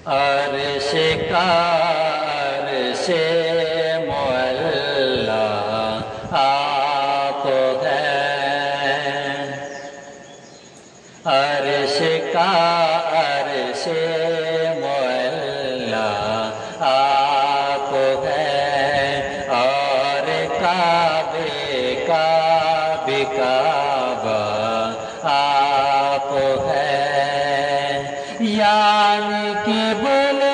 عرش کا عرش معلا آپ ہیں، عرش کا عرش معلا آپ ہیں، اور کعبے کا بھی کعبہ آپ ہیں، یعنی قبلے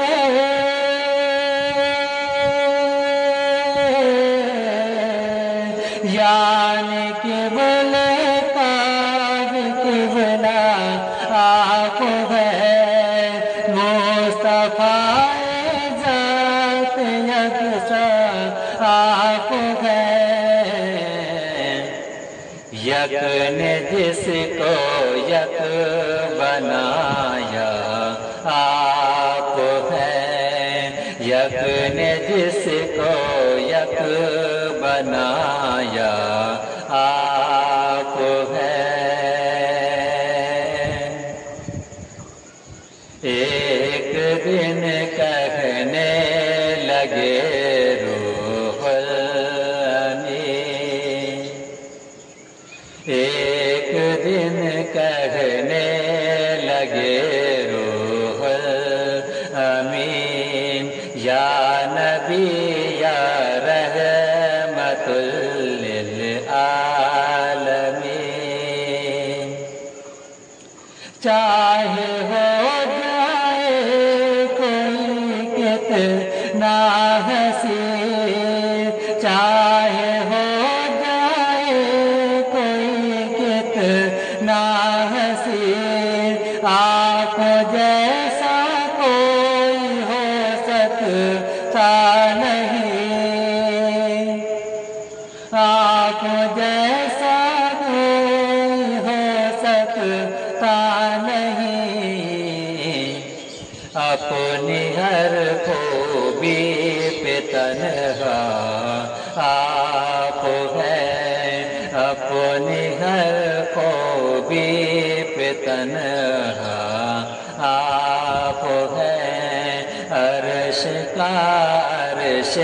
یعنی قبلے کا بھی قبلہ آپ ہیں، مصطفیٰ ذات یکساں آپ ہیں، یک نے جس کو یک بنایا آپ ہیں، یک نے جس کو یک بنایا آپ ہیں۔ ایک دن کہنے لگے روح الامین، ایک دن کہنے لگے روح الامین، یا نبی یا رحمت للعالمین، چاہے ہو جائے کوئی کتنا حسین، چاہے ہو جائے کوئی کتنا حسین، آپ جیسا کوئی ہو سکتا نہیں، آپ جیسا کوئی ہو سکتا نہیں، اپنی ہر خوبی پہ تنہا آپ ہیں، اپنی ہر خوبی پہ تنہا آپ ہیں، عرش کا عرش